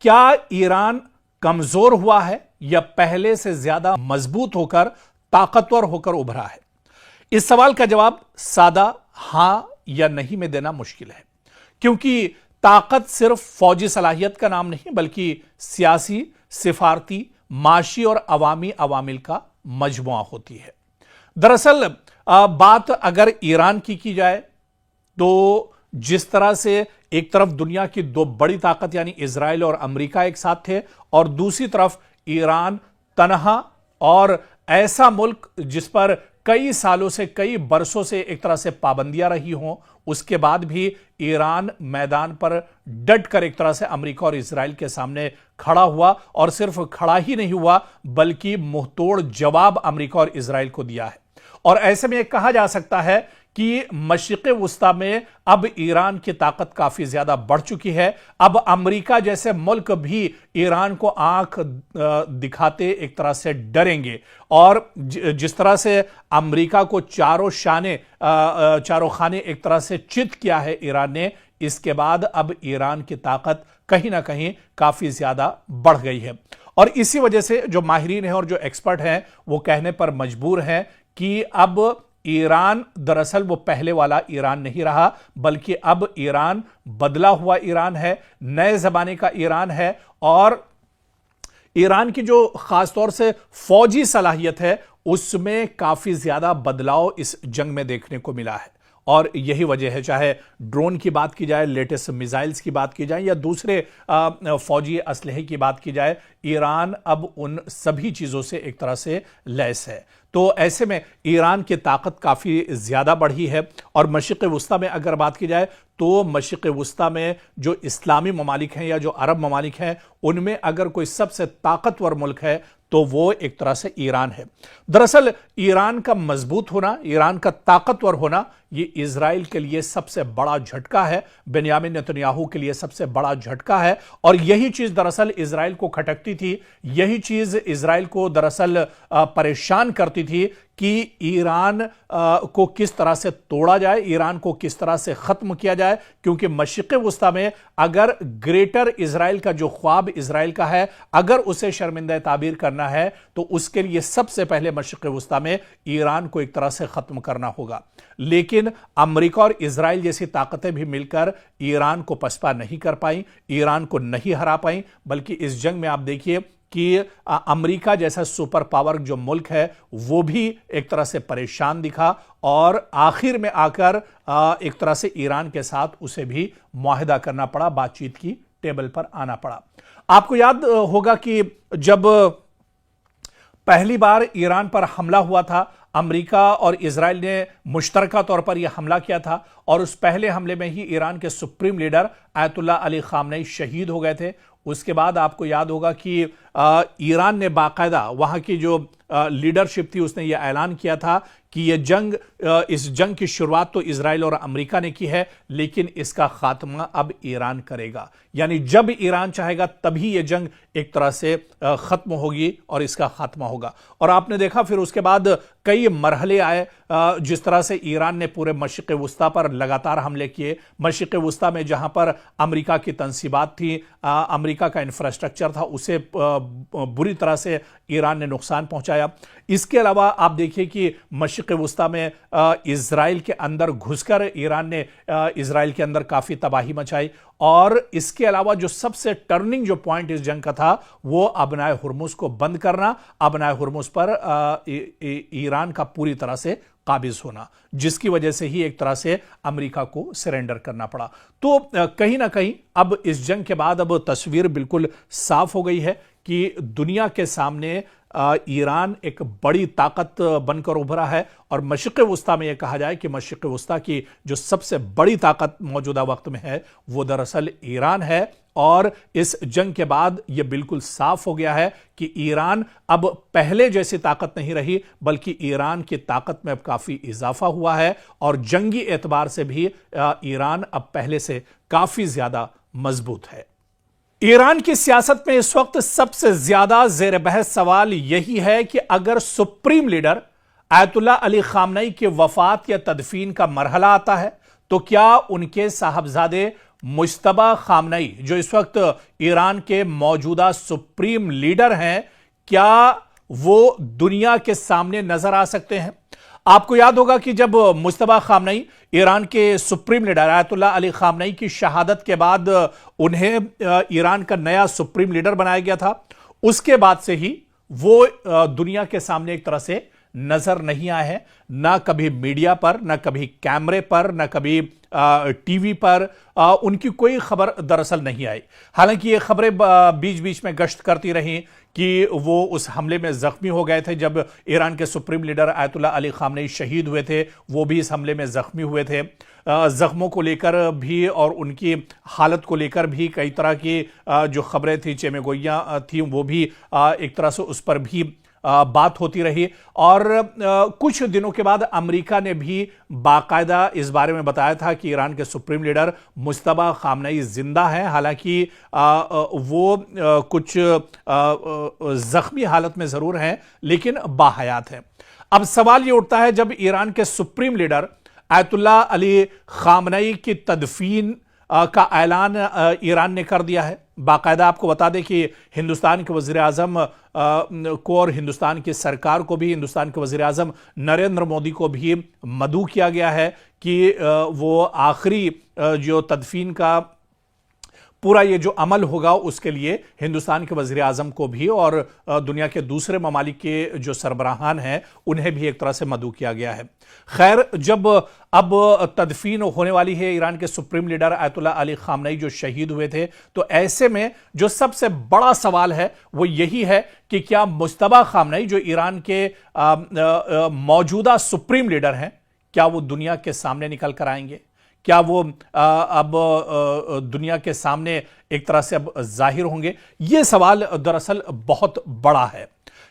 क्या ईरान कमजोर हुआ है या पहले से ज्यादा मजबूत होकर, ताकतवर होकर उभरा है? इस सवाल का जवाब सादा हां या नहीं में देना मुश्किल है, क्योंकि ताकत सिर्फ फौजी सलाहियत का नाम नहीं बल्कि सियासी, सिफारती, माशी और अवामी अवामिल का मजमुआ होती है। दरअसल बात अगर ईरान की जाए तो जिस तरह से एक तरफ दुनिया की दो बड़ी ताकत यानी इजराइल और अमेरिका एक साथ थे और दूसरी तरफ ईरान तनहा और ऐसा मुल्क जिस पर कई सालों से, कई बरसों से एक तरह से पाबंदियां रही हों, उसके बाद भी ईरान मैदान पर डट कर एक तरह से अमेरिका और इजराइल के सामने खड़ा हुआ और सिर्फ खड़ा ही नहीं हुआ बल्कि मुंहतोड़ जवाब अमेरिका और इजराइल को दिया है। और ऐसे में कहा जा सकता है कि मशरिक़ वुस्ता में अब ईरान की ताकत काफी ज्यादा बढ़ चुकी है। अब अमेरिका जैसे मुल्क भी ईरान को आंख दिखाते एक तरह से डरेंगे और जिस तरह से अमेरिका को चारों खाने एक तरह से चित किया है ईरान ने, इसके बाद अब ईरान की ताकत कहीं ना कहीं काफी ज्यादा बढ़ गई है। और इसी वजह से जो माहिरीन हैं और जो एक्सपर्ट हैं वो कहने पर मजबूर हैं कि अब ईरान दरअसल वो पहले वाला ईरान नहीं रहा, बल्कि अब ईरान बदला हुआ ईरान है, नए जमाने का ईरान है। और ईरान की जो खासतौर से फौजी सलाहियत है उसमें काफी ज्यादा बदलाव इस जंग में देखने को मिला है। और यही वजह है, चाहे ड्रोन की बात की जाए, लेटेस्ट मिसाइल्स की बात की जाए या दूसरे फौजी असलहे की बात की जाए, ईरान अब उन सभी चीजों से एक तरह से लैस है। तो ऐसे में ईरान की ताकत काफी ज्यादा बढ़ी है। और मशरिक़ वुस्ता में अगर बात की जाए तो मशरिक़ वुस्ता में जो इस्लामी ममालिक हैं या जो अरब ममालिक हैं, उनमें अगर कोई सबसे ताकतवर मुल्क है तो वो एक तरह से ईरान है। दरअसल ईरान का मजबूत होना, ईरान का ताकतवर होना, ये इजराइल के लिए सबसे बड़ा झटका है, बेंयामिन नेतन्याहू के लिए सबसे बड़ा झटका है। और यही चीज दरअसल इजराइल को खटकती थी, यही चीज इजराइल को दरअसल परेशान करती थी कि ईरान को किस तरह से तोड़ा जाए, ईरान को किस तरह से खत्म किया जाए। क्योंकि मशरिक़ वुस्ता में अगर ग्रेटर इजराइल का जो ख्वाब इजराइल का है, अगर उसे शर्मिंदा ताबीर करना है तो उसके लिए सबसे पहले मशरिक़ वुस्ता में ईरान को एक तरह से खत्म करना होगा। लेकिन अमेरिका और इजराइल जैसी ताकतें भी मिलकर ईरान को पसपा नहीं कर पाई, ईरान को नहीं हरा पाई, बल्कि इस जंग में आप देखिए कि अमेरिका जैसा सुपर पावर जो मुल्क है वो भी एक तरह से परेशान दिखा और आखिर में आकर एक तरह से ईरान के साथ उसे भी मुआहदा करना पड़ा, बातचीत की टेबल पर आना पड़ा। आपको याद होगा कि जब पहली बार ईरान पर हमला हुआ था, अमेरिका और इजराइल ने मुश्तरका तौर पर यह हमला किया था और उस पहले हमले में ही ईरान के supreme leader Ayatollah Ali Khamenei शहीद हो गए थे। उसके बाद आपको याद होगा कि ईरान ने बाकायदा वहां की जो लीडरशिप थी उसने यह ऐलान किया था कि इस जंग की शुरुआत तो इजराइल और अमेरिका ने की है, लेकिन इसका खात्मा अब ईरान करेगा। यानी जब ईरान चाहेगा तभी यह जंग एक तरह से खत्म होगी और इसका खात्मा होगा। और आपने देखा फिर उसके बाद कई मरहले आए, जिस तरह से ईरान ने पूरे मशरिक़ वुस्ता पर लगातार हमले किए। मशरिक़ वुस्ता में जहां पर अमेरिका की तंसीबात थी, अमेरिका का इंफ्रास्ट्रक्चर था, उसे बुरी तरह से ईरान ने नुकसान पहुंचाया। इसके अलावा आप देखिए कि मशरिक़ वुस्ता में इजराइल के अंदर घुसकर ईरान ने इजराइल के अंदर काफी तबाही मचाई। और इसके अलावा जो सबसे टर्निंग जो पॉइंट इस जंग का था वो अबनाए हुर्मुज को बंद करना, अबनाए हुर्मुज पर ईरान का पूरी तरह से काबिज होना, जिसकी वजह से ही एक तरह से अमेरिका को सरेंडर करना पड़ा। तो कहीं ना कहीं अब इस जंग के बाद अब तस्वीर बिल्कुल साफ हो गई है कि दुनिया के सामने ईरान एक बड़ी ताकत बनकर उभरा है। और मशरिक़ वुस्ता में यह कहा जाए कि मशरिक़ वुस्ता की जो सबसे बड़ी ताकत मौजूदा वक्त में है वो दरअसल ईरान है। और इस जंग के बाद यह बिल्कुल साफ हो गया है कि ईरान अब पहले जैसी ताकत नहीं रही, बल्कि ईरान की ताकत में अब काफी इजाफा हुआ है और जंगी एतबार से भी ईरान अब पहले से काफी ज्यादा मजबूत है। ईरान की सियासत में इस वक्त सबसे ज्यादा जेर बहस सवाल यही है कि अगर supreme leader Ayatollah Ali Khamenei की वफात या तदफीन का मरहला आता है तो क्या उनके साहबजादे मुज्तबा खामनेई जो इस वक्त ईरान के मौजूदा सुप्रीम लीडर हैं, क्या वो दुनिया के सामने नजर आ सकते हैं? आपको याद होगा कि जब मुज्तबा खामनेई ईरान के supreme leader Ayatollah Ali Khamenei की शहादत के बाद उन्हें ईरान का नया सुप्रीम लीडर बनाया गया था, उसके बाद से ही वो दुनिया के सामने एक तरह से नजर नहीं आए हैं। ना कभी मीडिया पर, ना कभी कैमरे पर, ना कभी टीवी पर उनकी कोई खबर दरअसल नहीं आई। हालांकि ये खबरें बीच बीच में गश्त करती रहीं कि वो उस हमले में जख्मी हो गए थे। जब ईरान के supreme leader Ayatollah Ali Khamenei शहीद हुए थे, वो भी इस हमले में जख्मी हुए थे। जख्मों को लेकर भी और उनकी हालत को लेकर भी कई तरह की जो खबरें थी, चेमेगोइयाँ थी, वो भी एक तरह से उस पर भी बात होती रही। और कुछ दिनों के बाद अमेरिका ने भी बाकायदा इस बारे में बताया था कि ईरान के सुप्रीम लीडर मुज्तबा खामनेई जिंदा हैं। हालांकि वो कुछ जख्मी हालत में जरूर हैं, लेकिन बाहयात हैं। अब सवाल ये उठता है, जब ईरान के supreme leader Ayatollah Ali Khamenei की तदफीन का ऐलान ईरान ने कर दिया है, बाकायदा आपको बता दें कि हिंदुस्तान के वज़ीर आज़म को और हिंदुस्तान की सरकार को भी, हिंदुस्तान के वज़ीर आज़म नरेंद्र मोदी को भी मदऊ किया गया है कि वो आखिरी जो तदफीन का पूरा ये जो अमल होगा उसके लिए हिंदुस्तान के वज़ीर आज़म को भी और दुनिया के दूसरे ममालिक के जो सरबराहान हैं उन्हें भी एक तरह से मदऊ किया गया है। खैर, जब अब तदफीन होने वाली है ईरान के supreme leader Ayatollah Ali Khamenei जो शहीद हुए थे, तो ऐसे में जो सबसे बड़ा सवाल है वो यही है कि क्या मुज्तबा खामनेई जो ईरान के मौजूदा सुप्रीम लीडर हैं, क्या वो दुनिया के सामने निकल कर आएंगे? क्या वो अब दुनिया के सामने एक तरह से अब जाहिर होंगे? ये सवाल दरअसल बहुत बड़ा है,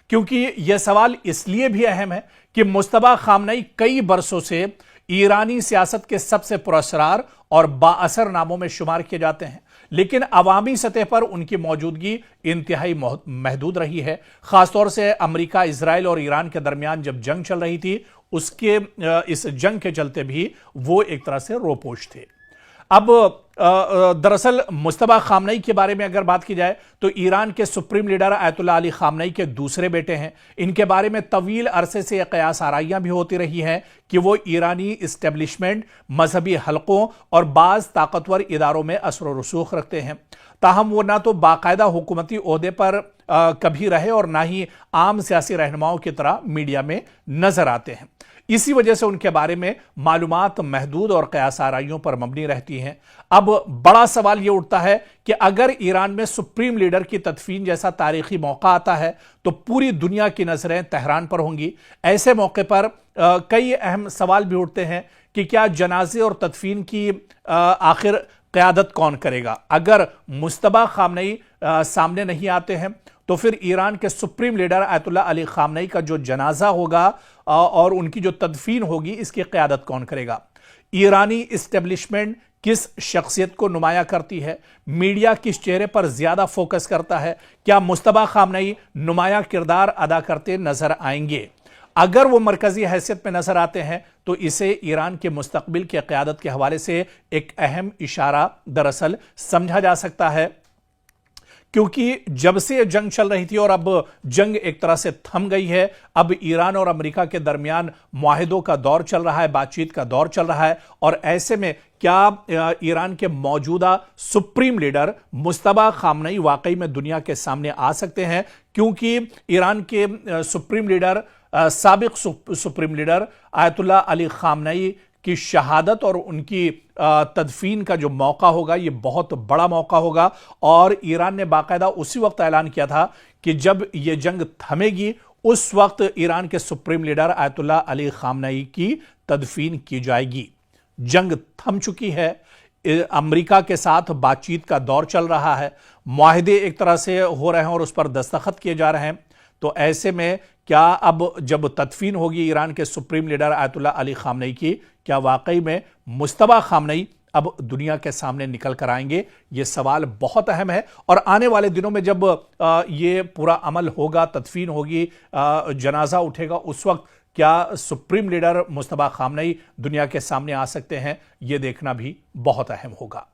क्योंकि यह सवाल इसलिए भी अहम है कि मुज्तबा खामनेई कई बरसों से ईरानी सियासत के सबसे पुरस्कार और बाअसर नामों में शुमार किए जाते हैं, लेकिन अवामी सतह पर उनकी मौजूदगी इंतहाई महदूद रही है। खासतौर से अमेरिका, इजराइल और ईरान के दरमियान जब जंग चल रही थी, उसके इस जंग के चलते भी वो एक तरह से रोपोश थे। अब दरअसल मुज्तबा खामनेई के बारे में अगर बात की जाए तो ईरान के supreme leader Ayatollah Ali Khamenei के दूसरे बेटे हैं। इनके बारे में तवील अरसे से कयास आराइयां भी होती रही हैं कि वो ईरानी इस्टेब्लिशमेंट, मजहबी हलकों और बाज़ ताकतवर इदारों में असर रसूख रखते हैं। ताहम वो ना तो बाकायदा हुकूमती ओहदे पर कभी रहे और ना ही आम सियासी रहनुमाओं की तरह मीडिया में नजर आते हैं। इसी वजह से उनके बारे में मालूमात महदूद और कयास आराइयों पर मबनी रहती हैं। अब बड़ा सवाल यह उठता है कि अगर ईरान में सुप्रीम लीडर की तदफीन जैसा तारीखी मौका आता है तो पूरी दुनिया की नजरें तेहरान पर होंगी। ऐसे मौके पर कई अहम सवाल भी उठते हैं कि क्या जनाजे और तदफीन की आखिर क़यादत कौन करेगा? अगर मुज्तबा खामनेई सामने नहीं आते हैं तो फिर ईरान के supreme leader Ayatollah Ali Khamenei का जो जनाजा होगा और उनकी जो तदफीन होगी, इसकी क़यादत कौन करेगा? ईरानी इस्टेब्लिशमेंट किस शख्सियत को नुमाया करती है? मीडिया किस चेहरे पर ज्यादा फोकस करता है? क्या मुज्तबा खामनेई नुमाया किरदार अदा करते नजर आएंगे? अगर वो मरकजी हैसियत में नजर आते हैं तो इसे ईरान के मुस्तकबिल की क़यादत के हवाले से एक अहम इशारा दरअसल समझा जा सकता है, क्योंकि जब से जंग चल रही थी और अब जंग एक तरह से थम गई है, अब ईरान और अमेरिका के दरमियान मुआहिदों का दौर चल रहा है, बातचीत का दौर चल रहा है। और ऐसे में क्या ईरान के मौजूदा सुप्रीम लीडर मुज्तबा खामनेई वाकई में दुनिया के सामने आ सकते हैं? क्योंकि ईरान के सुप्रीम लीडर, साबिक supreme leader Ayatollah Ali Khamenei की शहादत और उनकी तदफीन का जो मौका होगा, ये बहुत बड़ा मौका होगा। और ईरान ने बाकायदा उसी वक्त ऐलान किया था कि जब ये जंग थमेगी उस वक्त ईरान के supreme leader Ayatollah Ali Khamenei की तदफीन की जाएगी। जंग थम चुकी है, अमेरिका के साथ बातचीत का दौर चल रहा है, मुआहिदे एक तरह से हो रहे हैं और उस पर दस्तखत किए जा रहे हैं। तो ऐसे में क्या अब जब तदफीन होगी ईरान के supreme leader Ayatollah Ali Khamenei की, क्या वाकई में मुज्तबा खामनेई अब दुनिया के सामने निकल कर आएंगे? ये सवाल बहुत अहम है। और आने वाले दिनों में जब ये पूरा अमल होगा, तदफीन होगी, जनाजा उठेगा, उस वक्त क्या सुप्रीम लीडर मुज्तबा खामनेई दुनिया के सामने आ सकते हैं? ये देखना भी बहुत अहम होगा।